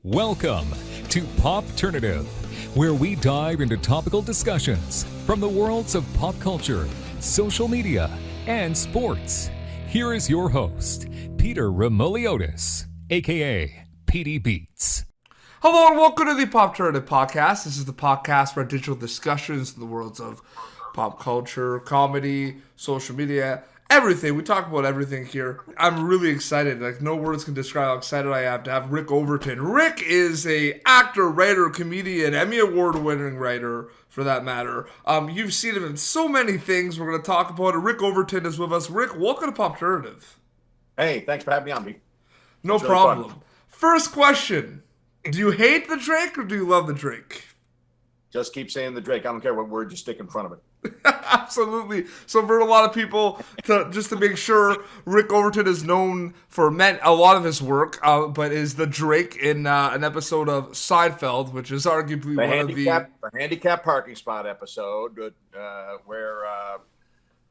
Welcome to Popternative, where we dive into topical discussions from the worlds of pop culture, social media, and sports. Here is your host, Peter Remoliotis, aka PD Beats. Hello and welcome to the Popternative Podcast. This is the podcast where digital discussions in the worlds of pop culture, comedy, social media, everything. We talk about everything here. I'm really excited. Like, no words can describe how excited I am to have Rick Overton. Rick is a actor, writer, comedian, Emmy Award-winning writer, for that matter. You've seen him in so many things. We're going to talk about it. Rick Overton is with us. Rick, welcome to Popternative. Hey, thanks for having me on, B. No It's really problem. fun. First question. Do you hate the Drake or do you love the Drake? Just keep saying the Drake. I don't care what word you stick in front of it. Absolutely. So for a lot of people, just to make sure, Rick Overton is known for a lot of his work, but is the Drake in an episode of Seinfeld, which is arguably The handicap parking spot episode where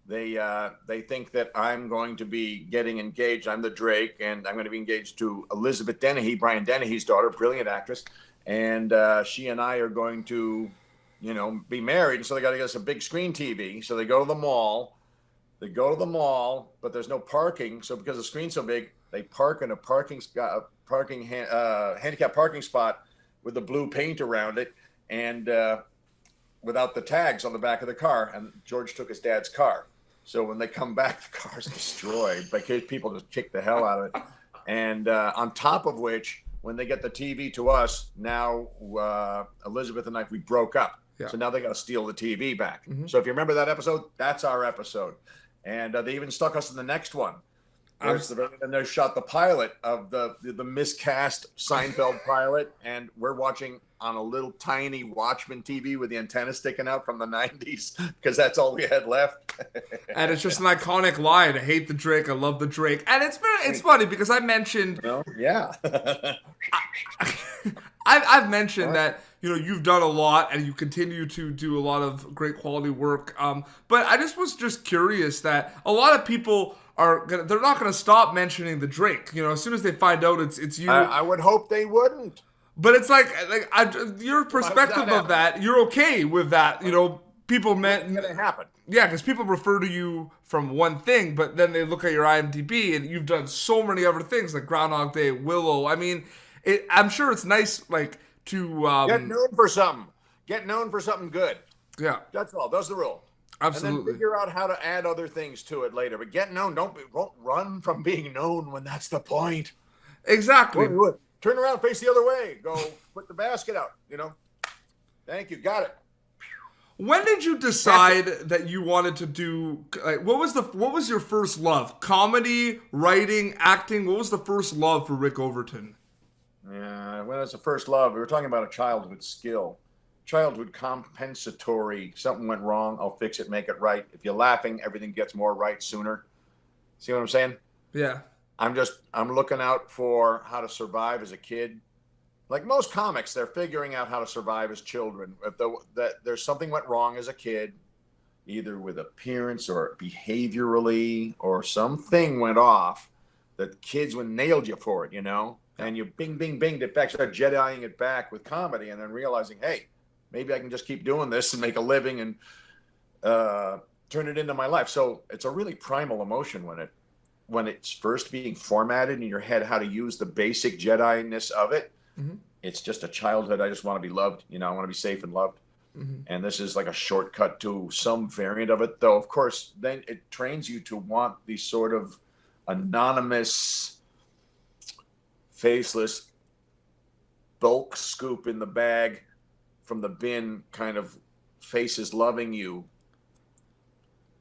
they think that I'm going to be getting engaged. I'm the Drake, and I'm going to be engaged to Elizabeth Dennehy, Brian Dennehy's daughter, brilliant actress, and she and I are going to, be married. So they got to get us a big screen TV. So they go to the mall. But there's no parking. So because the screen's so big, they park in a handicap parking spot with the blue paint around it, and without the tags on the back of the car. And George took his dad's car. So when they come back, the car's destroyed because people just kick the hell out of it. And on top of which, when they get the TV to us, now Elizabeth and I, we broke up. Yeah. So now they got to steal the TV back. Mm-hmm. So if you remember that episode, that's our episode. And they even stuck us in the next one. And they shot the pilot of the miscast Seinfeld pilot. And we're watching on a little tiny Watchmen TV with the antenna sticking out from the 90s because that's all we had left. And it's just an iconic line. I hate the Drake. I love the Drake. And it's funny because I mentioned... Yeah. I've mentioned that, you've done a lot and you continue to do a lot of great quality work. But I was just curious that a lot of people they're not going to stop mentioning the Drake. As soon as they find out it's you. I would hope they wouldn't. But it's your perspective of that, you're okay with that. People meant it's going to happen. Yeah, because people refer to you from one thing, but then they look at your IMDb and you've done so many other things like Groundhog Day, Willow. I mean, I'm sure it's nice, to get known for something. Get known for something good. Yeah, that's all. That's the rule. Absolutely. And then figure out how to add other things to it later. But get known. Don't run from being known when that's the point. Exactly. Turn around, face the other way. Go put the basket out. Thank you. Got it. When did you decide that you wanted to do? What was your first love? Comedy, writing, acting. What was the first love for Rick Overton? Yeah, well, it's the first love. We were talking about a childhood skill, childhood compensatory. Something went wrong. I'll fix it, make it right. If you're laughing, everything gets more right sooner. See what I'm saying? Yeah. I'm looking out for how to survive as a kid. Like most comics, they're figuring out how to survive as children. That there's something went wrong as a kid, either with appearance or behaviorally, or something went off that kids nailed you for it, and you bing, bing, binged it back, start Jediing it back with comedy, and then realizing, hey, maybe I can just keep doing this and make a living and turn it into my life. So it's a really primal emotion when it's first being formatted in your head, how to use the basic Jedi-ness of it. Mm-hmm. It's just a childhood. I just want to be loved. I want to be safe and loved. Mm-hmm. And this is like a shortcut to some variant of it, though. Of course, then it trains you to want these sort of anonymous, faceless bulk scoop in the bag from the bin kind of faces loving you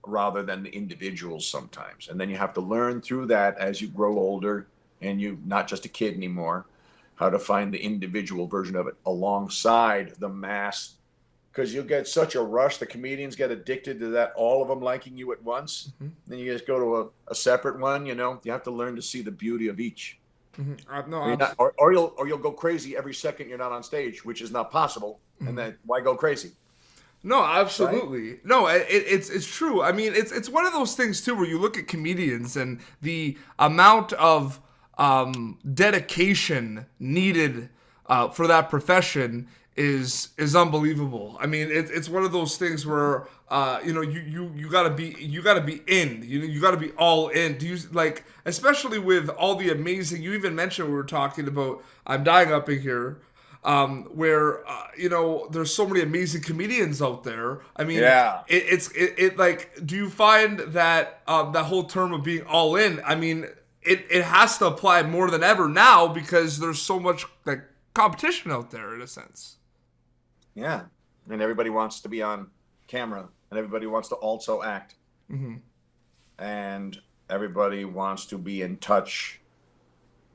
rather than the individuals sometimes. And then you have to learn through that as you grow older and you're not just a kid anymore, how to find the individual version of it alongside the mass, because you get such a rush. The comedians get addicted to that, all of them liking you at once. Mm-hmm. Then you just go to a separate one. You have to learn to see the beauty of each. Mm-hmm. Or you'll go crazy every second you're not on stage, which is not possible. Mm-hmm. And then why go crazy? No, absolutely. Right? No, it's true. I mean, it's one of those things too where you look at comedians and the amount of dedication needed for that profession is unbelievable. I mean, it's one of those things where you gotta be in. You gotta be all in. Do you like, especially with all the amazing? You even mentioned we were talking about I'm Dying Up in Here. Where there's so many amazing comedians out there. I mean, Yeah. It like, do you find that that whole term of being all in? I mean, it has to apply more than ever now because there's so much like competition out there in a sense. Yeah. And everybody wants to be on camera, and everybody wants to also act. Mm-hmm. And everybody wants to be in touch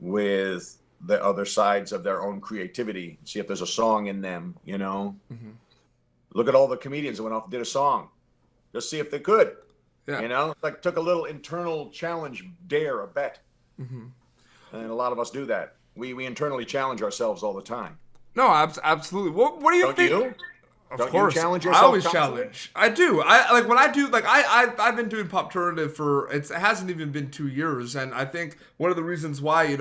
with the other sides of their own creativity, see if there's a song in them, Mm-hmm. Look at all the comedians that went off and did a song, just see if they could. Yeah. Like took a little internal challenge, a bet. Mm-hmm. And a lot of us do that. We internally challenge ourselves all the time. No, absolutely. What do you Don't think? you? Of Don't course, you challenge I yourself always constantly? challenge. I do. I like when I do. Like I've been doing Popternative for it hasn't even been 2 years, and I think one of the reasons why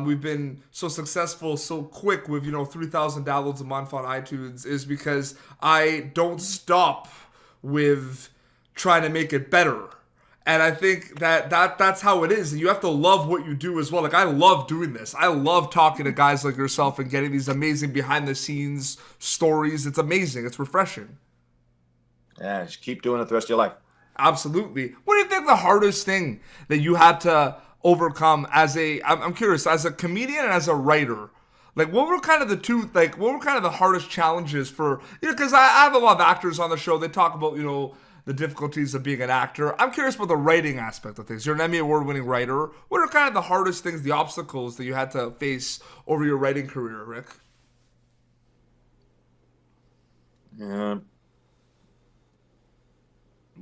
we've been so successful so quick with 3,000 downloads a month on iTunes is because I don't stop with trying to make it better. And I think that's how it is. And you have to love what you do as well. Like, I love doing this. I love talking to guys like yourself and getting these amazing behind-the-scenes stories. It's amazing. It's refreshing. Yeah, just keep doing it the rest of your life. Absolutely. What do you think the hardest thing that you had to overcome I'm curious, as a comedian and as a writer? Like, what were kind of the hardest challenges for, because I have a lot of actors on the show. They talk about, the difficulties of being an actor. I'm curious about the writing aspect of things. You're an Emmy award-winning writer. What are kind of the hardest things, the obstacles that you had to face over your writing career, Rick? Yeah.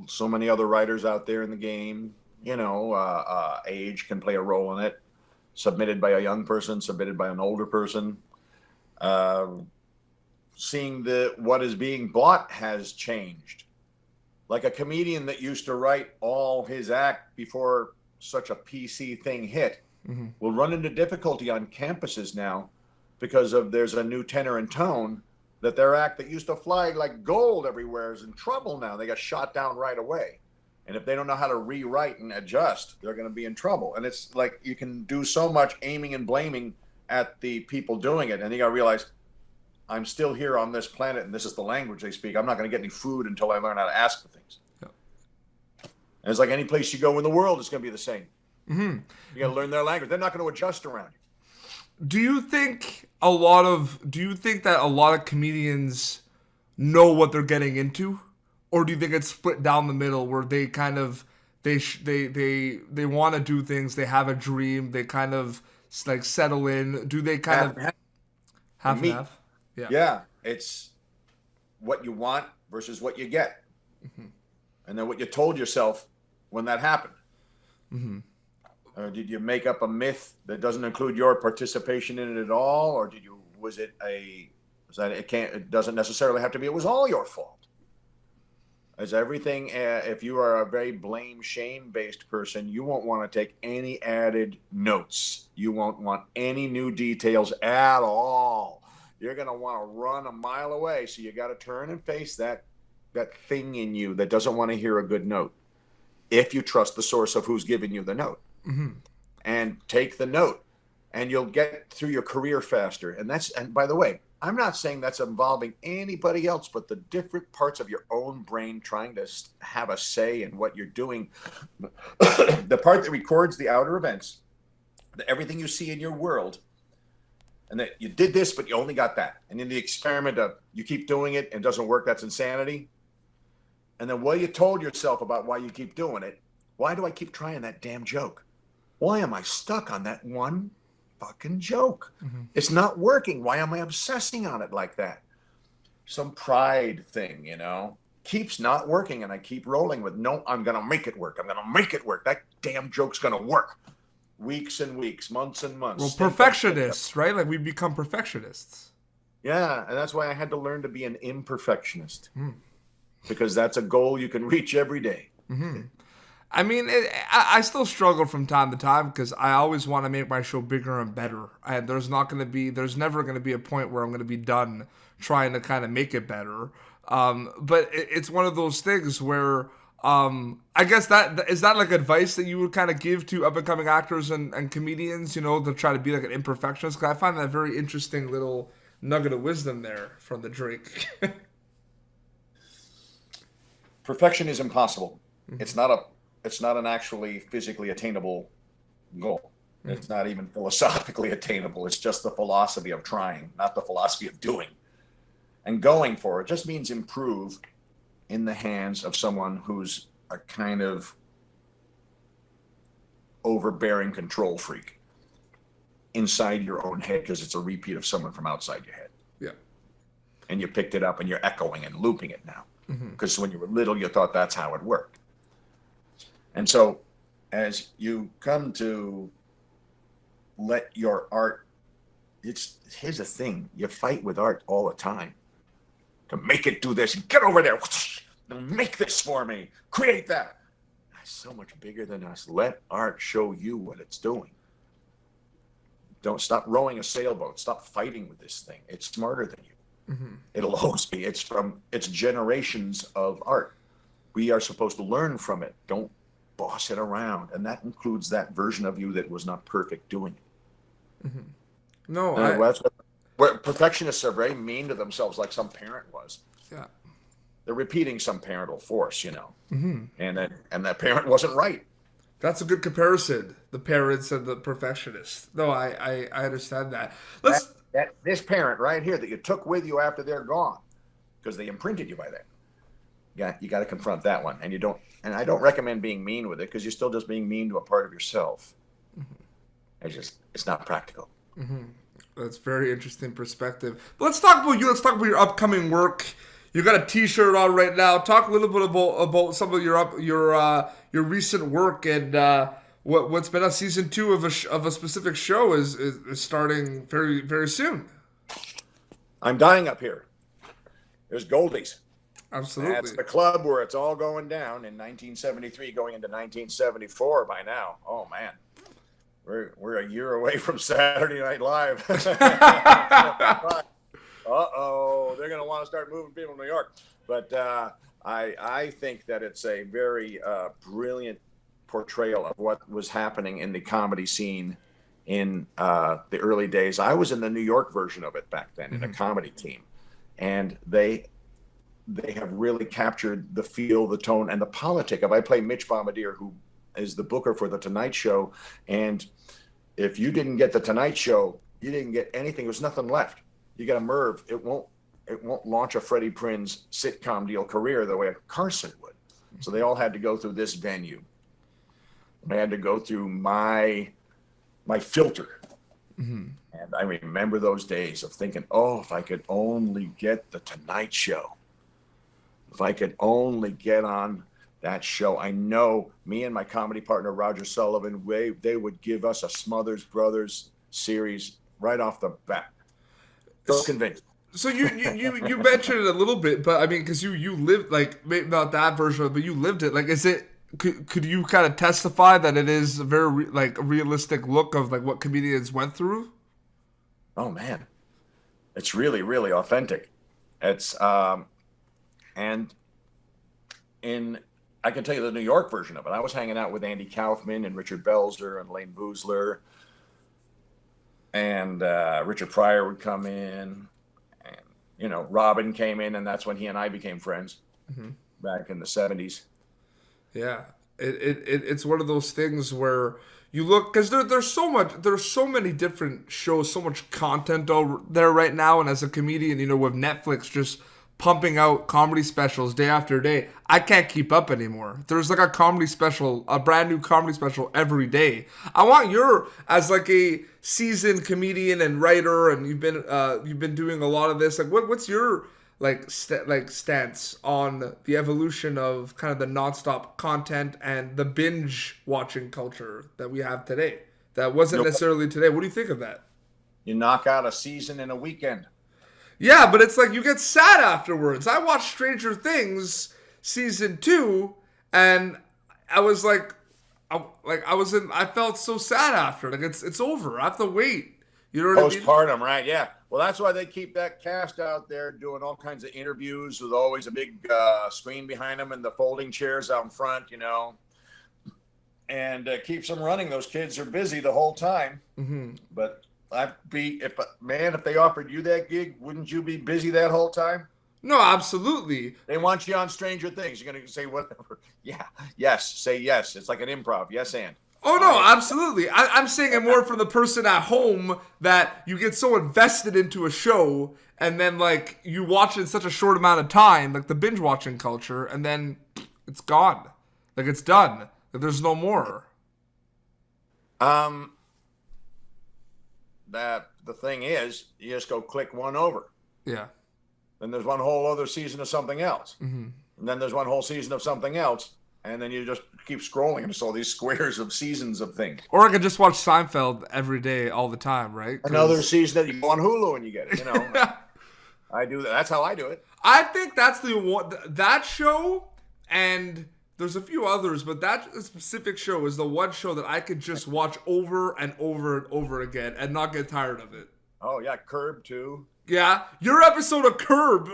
So many other writers out there in the game. Age can play a role in it. Submitted by a young person, submitted by an older person. Seeing what is being bought has changed. Like a comedian that used to write all his act before such a PC thing hit will run into difficulty on campuses now because there's a new tenor and tone that their act that used to fly like gold everywhere is in trouble now. They got shot down right away. And if they don't know how to rewrite and adjust, they're going to be in trouble. And it's like you can do so much aiming and blaming at the people doing it. And you got to realize, I'm still here on this planet, and this is the language they speak. I'm not going to get any food until I learn how to ask for things. Yeah. And it's like any place you go in the world, it's going to be the same. Mm-hmm. You got to learn their language. They're not going to adjust around you. Do you think that a lot of comedians know what they're getting into, or do you think it's split down the middle where they kind of they want to do things, they have a dream, they kind of like settle in? Do they kind of half and half? Yeah, it's what you want versus what you get. Mm-hmm. And then what you told yourself when that happened. Mm-hmm. Or did you make up a myth that doesn't include your participation in it at all? Or it doesn't necessarily have to be, it was all your fault. As everything, if you are a very blame, shame-based person, you won't want to take any added notes. You won't want any new details at all. You're going to want to run a mile away. So you got to turn and face that thing in you that doesn't want to hear a good note. If you trust the source of who's giving you the note. Mm-hmm. And take the note, and you'll get through your career faster. And by the way, I'm not saying that's involving anybody else, but the different parts of your own brain trying to have a say in what you're doing. The part that records the outer events, everything you see in your world, and that you did this, but you only got that. And in the experiment of you keep doing it and it doesn't work, that's insanity. And then what you told yourself about why you keep doing it. Why do I keep trying that damn joke? Why am I stuck on that one fucking joke? Mm-hmm. It's not working. Why am I obsessing on it like that? Some pride thing, keeps not working. And I keep rolling with, no, I'm going to make it work. I'm going to make it work. That damn joke's going to work. Weeks and weeks, months and months. Well, perfectionists, right? Like we become perfectionists. Yeah. And that's why I had to learn to be an imperfectionist. Because that's a goal you can reach every day. Mm-hmm. I mean, I still struggle from time to time because I always want to make my show bigger and better. And there's never going to be a point where I'm going to be done trying to kind of make it better. But it's one of those things where I guess is that like advice that you would kind of give to up and coming actors and comedians, to try to be like an imperfectionist? Because I find that very interesting little nugget of wisdom there from the drink. Perfection is impossible. It's not an actually physically attainable goal. It's not even philosophically attainable. It's just the philosophy of trying, not the philosophy of doing. And going for it just means improve in the hands of someone who's a kind of overbearing control freak inside your own head, because it's a repeat of someone from outside your head. Yeah. And you picked it up and you're echoing and looping it now. Because when you were little, you thought that's how it worked. And so as you come to let your art, here's the thing, you fight with art all the time to make it do this, get over there, make this for me, create that. It's so much bigger than us. Let art show you what it's doing. Don't stop rowing a sailboat. Stop fighting with this thing. It's smarter than you. It'll always be. It's generations of art. We are supposed to learn from it. Don't boss it around. And that includes that version of you that was not perfect doing it. No, that's what perfectionists are very mean to themselves, like some parent was. Yeah. They're repeating some parental force, and that parent wasn't right. That's a good comparison. The parents and the perfectionists. No, I understand that. This parent right here that you took with you after they're gone, because they imprinted you by that. Yeah, you got to confront that one, and I don't recommend being mean with it, because you're still just being mean to a part of yourself. It's not practical. That's very interesting perspective. But let's talk about you. Let's talk about your upcoming work. You got a T-shirt on right now. Talk a little bit about some of your recent work and what's been on season 2 of a specific show is starting very, very soon. I'm dying up here. There's Goldie's. Absolutely. That's the club where it's all going down in 1973, going into 1974 by now. Oh man, we're a year away from Saturday Night Live. They're going to want to start moving people to New York. But I think that it's a very brilliant portrayal of what was happening in the comedy scene in the early days. I was in the New York version of it back then in a comedy team. And they have really captured the feel, the tone, and the politic of. I play Mitch Bombardier, who is the booker for The Tonight Show. And if you didn't get The Tonight Show, you didn't get anything. There's nothing left. You got a Merv. It won't launch a Freddie Prinze sitcom deal career the way a Carson would. So they all had to go through this venue. I had to go through my filter. And I remember those days of thinking, oh, if I could only get The Tonight Show. If I could only get on that show. I know me and my comedy partner, Roger Sullivan, they would give us a Smothers Brothers series right off the bat. So convinced. So you mentioned it a little bit, but I mean, because you lived, like, maybe not that version of it, but you lived it. Like, is it, could you kind of testify that it is a very realistic look of like what comedians went through? Oh man, it's really, really authentic. It's and I can tell you the New York version of it. I was hanging out with Andy Kaufman and Richard Belzer and Lane Boozler, and Richard Pryor would come in, and Robin came in, and that's when he and I became friends back in the 70s. Yeah, it's one of those things where you look, because there's so many different shows, so much content there right now, and as a comedian, with Netflix just pumping out comedy specials day after day, I can't keep up anymore. There's like a brand new comedy special every day. I want as like a seasoned comedian and writer, and you've been doing a lot of this. Like, what's your stance on the evolution of kind of the nonstop content and the binge watching culture that we have today? That wasn't necessarily today. What do you think of that? You knock out a season in a weekend. Yeah, but it's like you get sad afterwards. I watched Stranger Things season 2, and I was like, I felt so sad after. Like it's over. I have to wait. You know what I mean? Postpartum, right? Yeah. Well, that's why they keep that cast out there doing all kinds of interviews with always a big screen behind them and the folding chairs out in front, and keeps them running. Those kids are busy the whole time. Mm-hmm. But if they offered you that gig, wouldn't you be busy that whole time? No, absolutely. They want you on Stranger Things. You're going to say whatever. Yeah. Yes. Say yes. It's like an improv. Yes, and. Oh, no, absolutely. I'm saying it more for the person at home that you get so invested into a show and then, like, you watch it in such a short amount of time, like the binge watching culture, and then it's gone. Like, it's done. Like, there's no more. The thing is, you just go click one over. Yeah. Then there's one whole other season of something else. Mm-hmm. And then there's one whole season of something else. And then you just keep scrolling and it's all these squares of seasons of things. Or I could just watch Seinfeld every day, all the time, right? Another season that you go on Hulu and you get it, I do that. That's how I do it. I think that's the one, that show, and there's a few others, but that specific show is the one show that I could just watch over and over and over again and not get tired of it. Oh, yeah. Curb, too. Yeah. Your episode of Curb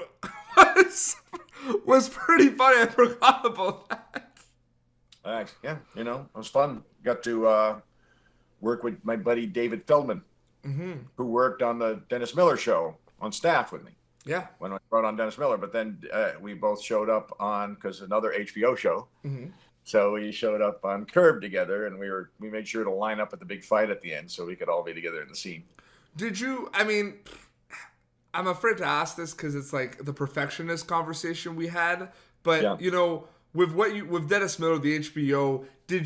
was pretty funny. I forgot about that. Thanks. Yeah, it was fun. Got to work with my buddy David Feldman, who worked on the Dennis Miller show on staff with me. Yeah. When I brought on Dennis Miller, but then we both showed up on because another HBO show. Mm-hmm. So we showed up on Curb together, and we made sure to line up at the big fight at the end so we could all be together in the scene. Did you? I mean, I'm afraid to ask this because it's like the perfectionist conversation we had, but with Dennis Miller, the HBO, do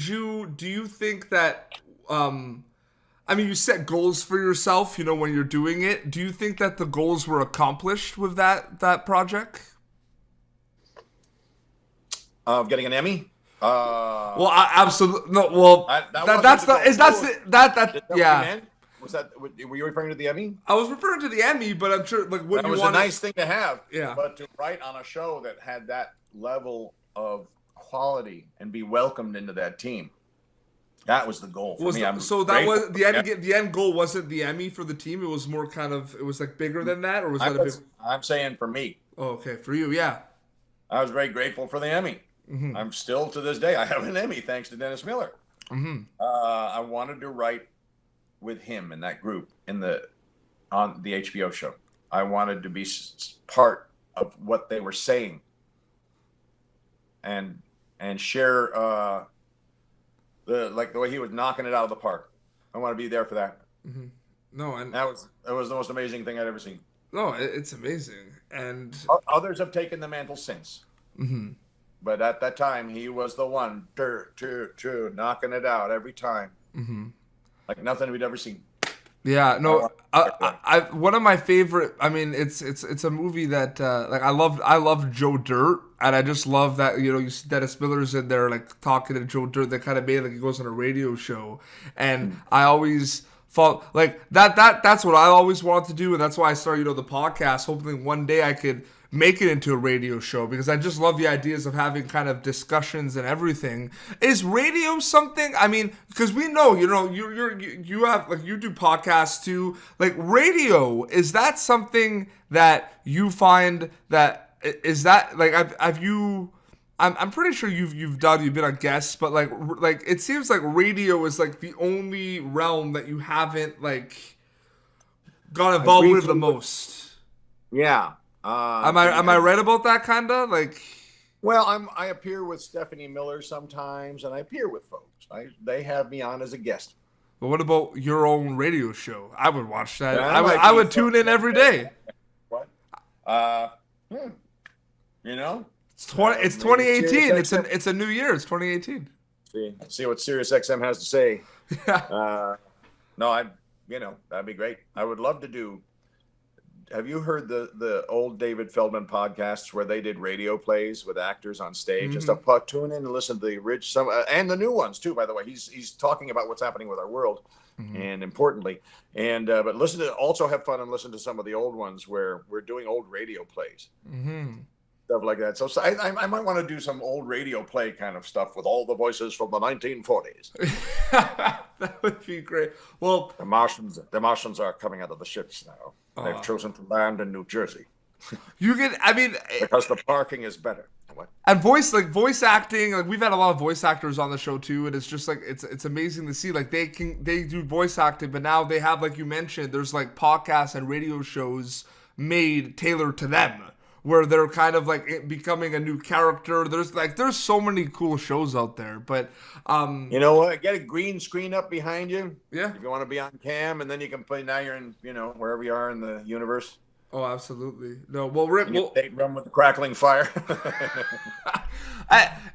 you think that, you set goals for yourself, when you're doing it. Do you think that the goals were accomplished with that project? Of getting an Emmy? Well, absolutely. No, well, yeah. Were you referring to the Emmy? I was referring to the Emmy, but I'm sure, like, that was a nice thing to have. Yeah. But to write on a show that had that level of quality and be welcomed into that team, that was the goal for me. The end goal wasn't the Emmy for the team. It was more it was like bigger than that, or was that a big? I'm saying for me. Oh, okay, for you, yeah. I was very grateful for the Emmy. Mm-hmm. I'm still to this day. I have an Emmy thanks to Dennis Miller. Mm-hmm. I wanted to write with him in that group on the HBO show. I wanted to be part of what they were saying and share the way he was knocking it out of the park. I want to be there for that. Mm-hmm. No, and that was the most amazing thing I'd ever seen. No, it's amazing, and others have taken the mantle since. Mm-hmm. But at that time, he was the one knocking it out every time, like nothing we'd ever seen. Yeah, no, I one of my favorite. I mean, it's a movie that I love Joe Dirt, and I just love that you see Dennis Miller's in there like talking to Joe Dirt. They kind of made it like he goes on a radio show, and I always felt like that's what I always wanted to do, and that's why I started the podcast, hoping one day I could make it into a radio show, because I just love the ideas of having kind of discussions and everything. Is radio something? I mean, because we know, you have like you do podcasts too. Like radio, is that something that you find that is that like have you? I'm pretty sure you've been a guest, but like it seems like radio is like the only realm that you haven't like got involved with the most. Yeah. Am I right about that kind of like? Well, I appear with Stephanie Miller sometimes, and I appear with folks. They have me on as a guest. But what about your own radio show? I would watch that. I would tune in every day. What? It's 2018. It's a new year. It's 2018. See what Sirius XM has to say. Yeah. No, that'd be great. I would love to do. Have you heard the old David Feldman podcasts where they did radio plays with actors on stage and stuff? Tune in and listen to some and the new ones too. By the way, he's talking about what's happening with our world, and importantly, but also have fun and listen to some of the old ones where we're doing old radio plays. stuff like that. So I might want to do some old radio play kind of stuff with all the voices from the 1940s. That would be great. Well, The Martians are coming out of the ships now. They've chosen to land in New Jersey you can, I mean, because the parking is better. What? and voice acting, like we've had a lot of voice actors on the show too, and it's just like it's amazing to see, like they do voice acting, but now they have, like you mentioned, there's like podcasts and radio shows made tailored to them, where they're kind of like becoming a new character. There's so many cool shows out there, but You know what? Get a green screen up behind you. Yeah. If you want to be on cam, and then you can play. Now you're in, wherever you are in the universe. oh, absolutely. No, well, Rick, You run with the crackling fire.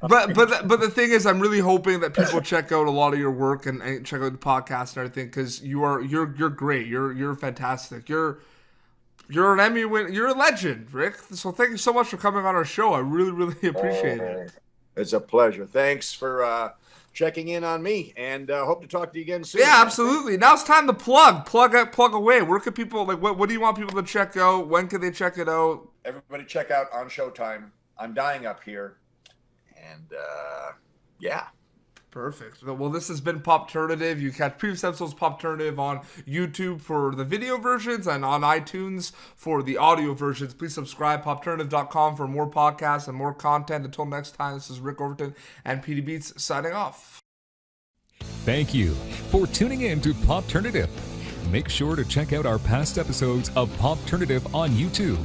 but the thing is, I'm really hoping that people check out a lot of your work and check out the podcast and everything, because you're great. You're fantastic. You're an Emmy win. You're a legend, Rick. So thank you so much for coming on our show. I really, really appreciate it. It's a pleasure. Thanks for checking in on me, and hope to talk to you again soon. Yeah, absolutely. Now it's time to plug away. Where can people, like, what do you want people to check out? When can they check it out? Everybody check out on Showtime. I'm Dying Up Here, and yeah. Perfect. Well, this has been Popternative. You catch previous episodes of Popternative on YouTube for the video versions and on iTunes for the audio versions. Please subscribe, popternative.com, for more podcasts and more content. Until next time, this is Rick Overton and PD Beats signing off. Thank you for tuning in to Popternative. Make sure to check out our past episodes of Popternative on YouTube.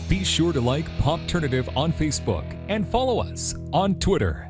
Be sure to like Popternative on Facebook and follow us on Twitter.